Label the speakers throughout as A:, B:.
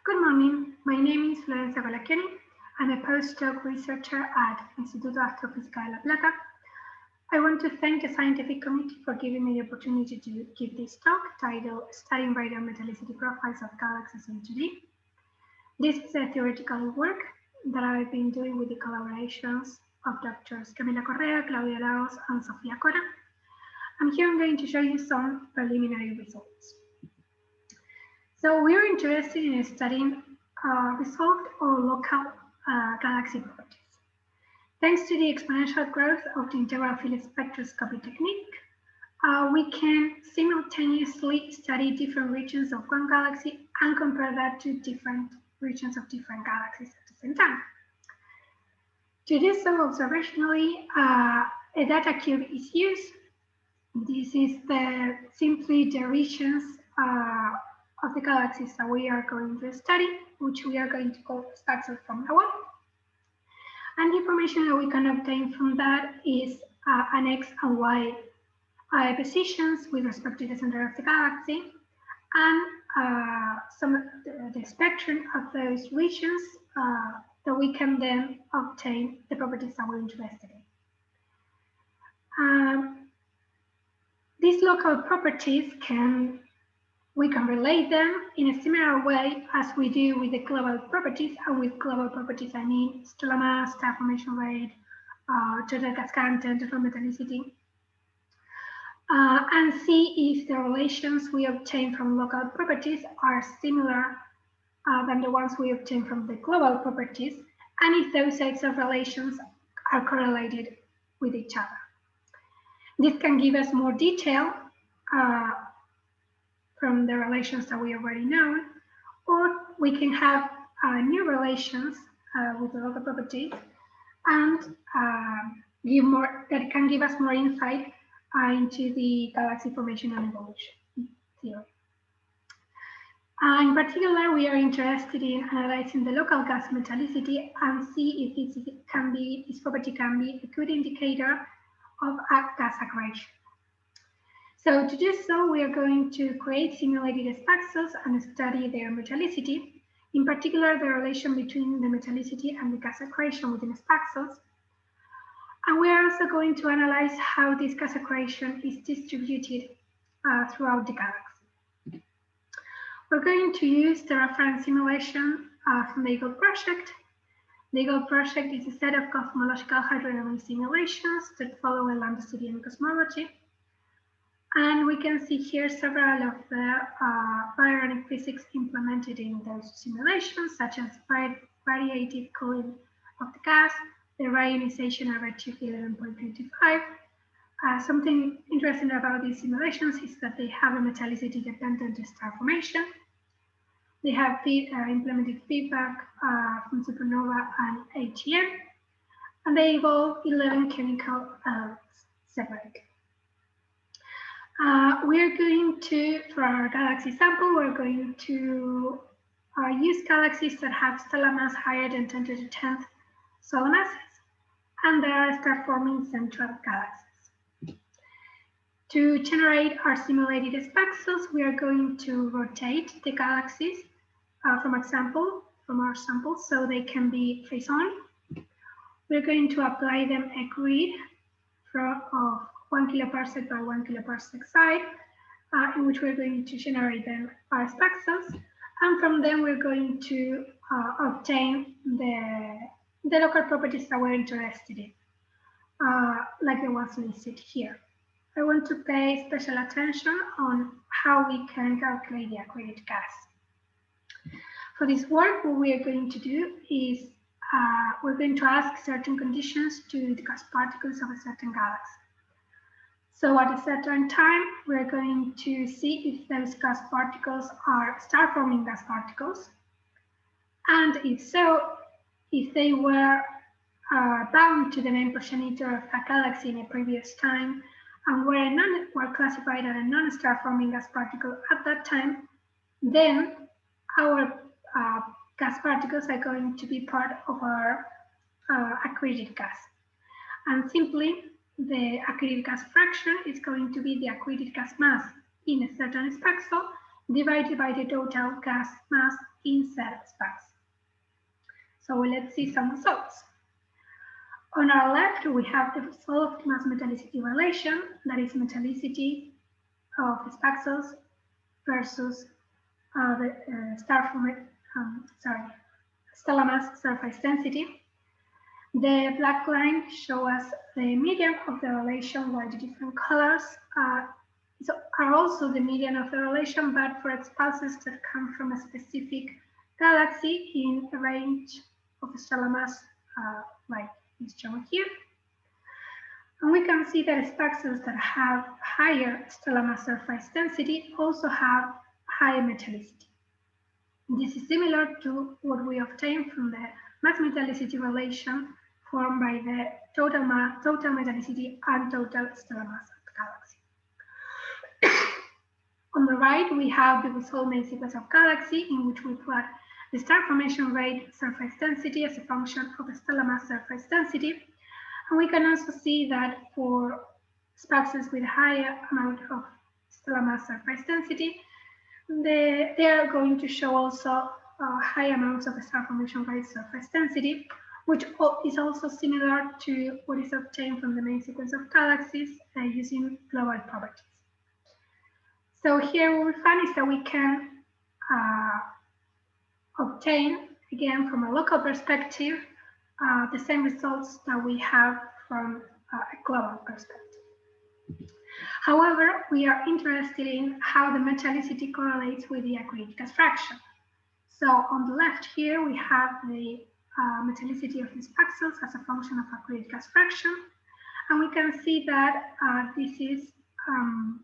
A: Good morning. My name is Florencia Collacchioni. I'm a postdoc researcher at Instituto Astrofísica de La Plata. I want to thank the scientific committee for giving me the opportunity to give this talk titled Studying Radial Metallicity Profiles of Galaxies in 2D. This is a theoretical work that I've been doing with the collaborations of Drs. Camila Correa, Claudia Laos, and Sofia Cora. And here I'm going to show you some preliminary results. So we're interested in studying resolved or local galaxy properties. Thanks to the exponential growth of the integral field spectroscopy technique, we can simultaneously study different regions of one galaxy and compare that to different regions of different galaxies at the same time. To do so observationally, a data cube is used. This is simply the regions of the galaxies that we are going to study, which we are going to call spaxels from now on. And the information that we can obtain from that is an X and Y positions with respect to the center of the galaxy, and some of the spectrum of those regions that we can then obtain the properties that we're interested in. These local properties we can relate them in a similar way as we do with the global properties. And with global properties, I mean stellar mass, star formation rate, total gas content, total metallicity, and see if the relations we obtain from local properties are similar than the ones we obtain from the global properties, and if those sets of relations are correlated with each other. This can give us more detail from the relations that we already know, or we can have new relations with the local properties and that can give us more insight into the galaxy formation and evolution theory. In particular, we are interested in analyzing the local gas metallicity and see if this property can be a good indicator of gas accretion. So to do so, we are going to create simulated spaxels and study their metallicity, in particular the relation between the metallicity and the gas accretion within spaxels. And we are also going to analyze how this gas accretion is distributed throughout the galaxy. We're going to use the reference simulation from the EAGLE project. The EAGLE project is a set of cosmological hydrodynamic simulations that follow a Lambda-Studian cosmology. And we can see here several of the bioorganic physics implemented in those simulations, such as radiative cooling of the gas, the reionization of redshift 11.25. Something interesting about these simulations is that they have a metallicity dependent star formation. They have implemented feedback from supernova and AGN, and they involve 11 chemical elements separately. We are going to, for our galaxy sample, we're going to use galaxies that have stellar mass higher than 10 to the 10th solar masses, and they are star-forming central galaxies. To generate our simulated spaxels, we are going to rotate the galaxies from our sample, so they can be face-on. We're going to apply them a grid of 1 kiloparsec by 1 kiloparsec side, in which we're going to generate them our spaxels, and from them we're going to obtain the local properties that we're interested in, like the ones listed here. I want to pay special attention on how we can calculate the accreted gas. For this work, what we are going to do is we're going to ask certain conditions to the gas particles of a certain galaxy. So at a certain time, we're going to see if those gas particles are star-forming gas particles. And if so, if they were bound to the main progenitor of a galaxy in a previous time and were classified as a non-star-forming gas particle at that time, then our gas particles are going to be part of our accreted gas. And simply, the accreted gas fraction is going to be the accreted gas mass in a certain spaxel divided by the total gas mass in said space. So let's see some results. On our left, we have the solved mass-metallicity relation, that is metallicity of spaxels versus the stellar mass surface density. The black line shows us the median of the relation, while the different colors are also the median of the relation, but for pulses that come from a specific galaxy in a range of stellar mass, like is shown here. And we can see that spaxels that have higher stellar mass surface density also have higher metallicity. This is similar to what we obtained from the mass-metallicity relation formed by the total metallicity and total stellar mass of the galaxy. On the right, we have the resolved main sequence of galaxy, in which we plot the star formation rate surface density as a function of the stellar mass surface density. And we can also see that for spaxels with a higher amount of stellar mass surface density, they are going to show also high amounts of the star formation rate surface density, which is also similar to what is obtained from the main sequence of galaxies using global properties. So here what we find is that we can obtain, again, from a local perspective, the same results that we have from a global perspective. However, we are interested in how the metallicity correlates with the accreted gas fraction. So on the left here, we have the metallicity of the spaxels as a function of accreted gas fraction. And we can see that this is an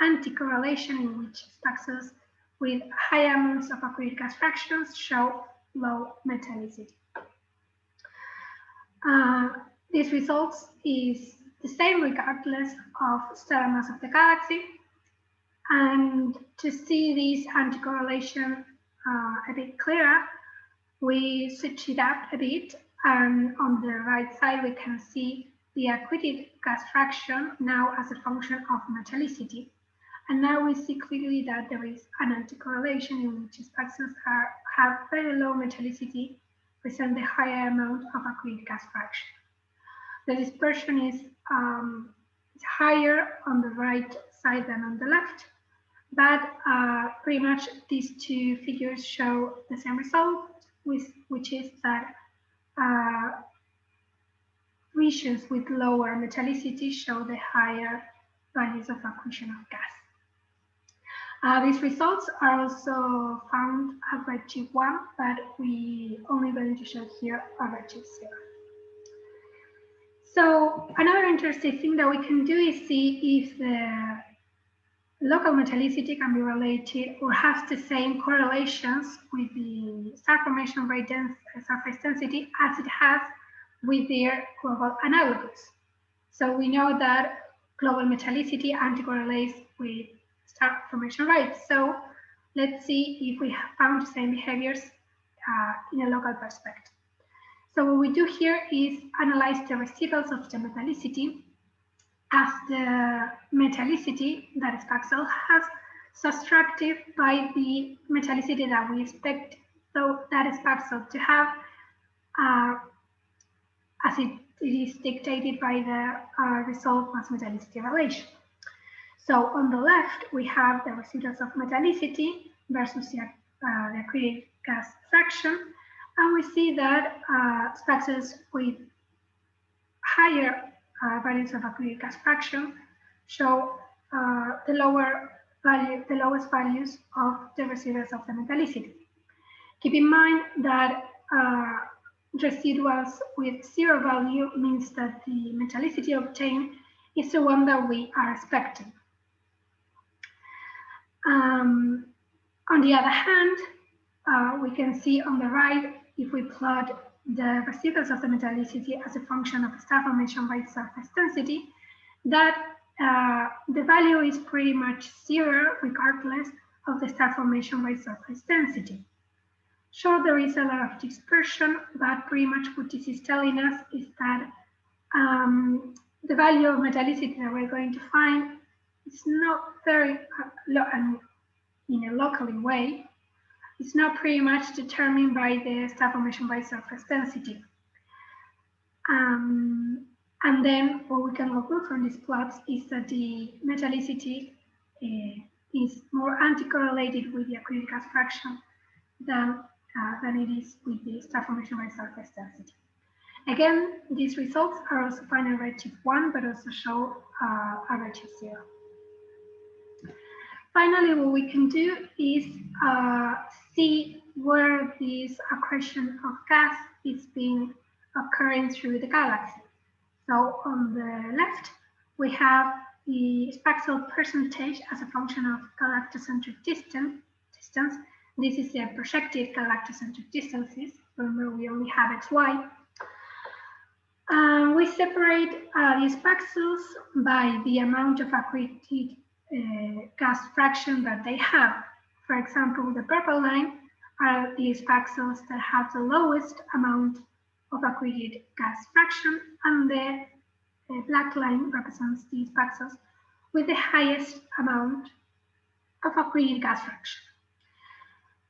A: anticorrelation in which spaxels with high amounts of accreted gas fractions show low metallicity. This results is the same regardless of stellar mass of the galaxy. And to see this anticorrelation a bit clearer, we switch it up a bit, and on the right side we can see the accreted gas fraction now as a function of metallicity. And now we see clearly that there is an anticorrelation in which spaxels have very low metallicity, present the higher amount of accreted gas fraction. The dispersion is higher on the right side than on the left, but pretty much these two figures show the same result, which is that regions with lower metallicity show the higher values of accretion of gas. These results are also found at redshift 1, but we only going to show here at redshift 0. So another interesting thing that we can do is see if the local metallicity can be related or has the same correlations with the star formation rate surface density as it has with their global analogs. So we know that global metallicity anticorrelates with star formation rate. So let's see if we have found the same behaviors in a local perspective. So what we do here is analyze the residuals of the metallicity as the metallicity that spaxel has subtracted by the metallicity that we expect that spaxel to have as it is dictated by the resolved mass-metallicity relation. So on the left, we have the residuals of metallicity versus the accreted gas fraction. And we see that spaxels with higher values of accreted gas fraction show the lowest values of the residuals of the metallicity. Keep in mind that residuals with 0 value means that the metallicity obtained is the one that we are expecting. On the other hand, we can see on the right, if we plot the residuals of the metallicity as a function of star formation rate surface density, that the value is pretty much 0 regardless of the star formation rate surface density. Sure, there is a lot of dispersion, but pretty much what this is telling us is that the value of metallicity that we're going to find is not very low, and in a locally way, is now pretty much determined by the star formation by surface density. And then what we can conclude from these plots is that the metallicity is more anticorrelated with the accreted gas fraction than it is with the star formation by surface density. Again, these results are also found in redshift 1, but also show a redshift 0. Finally, what we can do is see where this accretion of gas is being occurring through the galaxy. So on the left, we have the spaxel percentage as a function of galactocentric distance. This is the projected galactocentric distances. Remember, we only have xy. We separate these spaxels by the amount of accreted gas fraction that they have. For example, the purple line are the spaxels that have the lowest amount of accreted gas fraction, and the black line represents the spaxels with the highest amount of accreted gas fraction.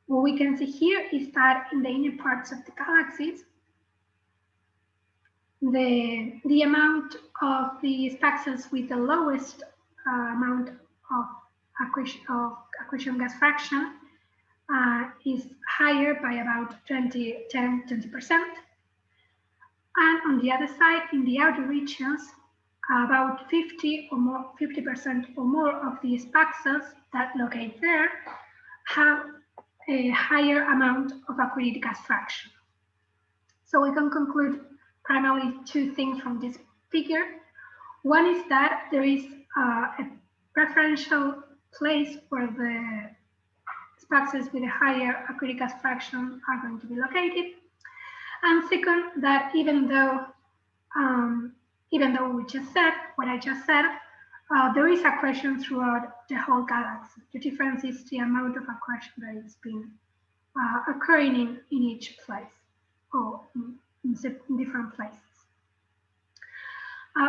A: What we can see here is that in the inner parts of the galaxies, the amount of the spaxels with the lowest amount of accretion gas fraction is higher by about 20%. And on the other side, in the outer regions, about 50% or more of the spaxels that locate there have a higher amount of accreted gas fraction. So we can conclude primarily two things from this figure. One is that there is a preferential place where the spaxels with a higher accreted gas fraction are going to be located. And second, that even though we just said what I just said, there is accretion throughout the whole galaxy. The difference is the amount of accretion that is being occurring in each place or in different places.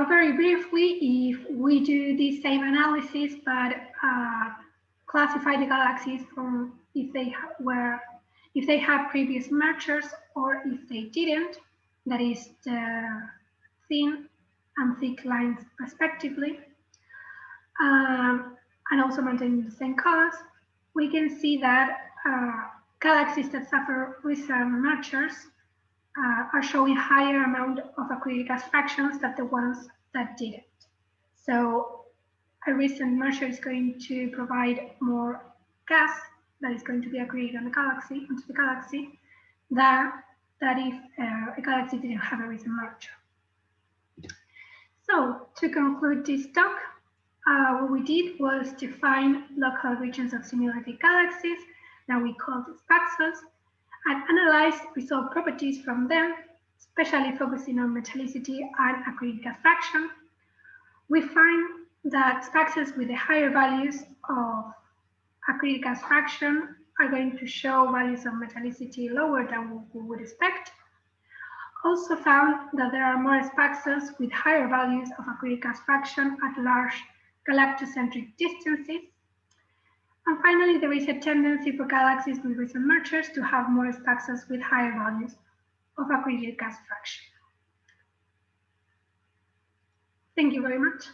A: Very briefly, if we do the same analysis but classify the galaxies from if they have previous mergers or if they didn't, that is the thin and thick lines respectively, and also maintaining the same colors, we can see that galaxies that suffer recent mergers are showing higher amount of accreted gas fractions than the ones that didn't. So a recent merger is going to provide more gas that is going to be accreted on the galaxy, onto the galaxy, that if a galaxy didn't have a recent merger. So to conclude this talk, what we did was to find local regions of simulated galaxies that we called spaxels, and analyze result properties from them, especially focusing on metallicity and accreted gas fraction. We find that spaxels with the higher values of accreted gas fraction are going to show values of metallicity lower than what we would expect. Also found that there are more spaxels with higher values of accreted gas fraction at large galactocentric distances. And finally, there is a tendency for galaxies with recent mergers to have more spaxels with higher values of accreted gas fraction. Thank you very much.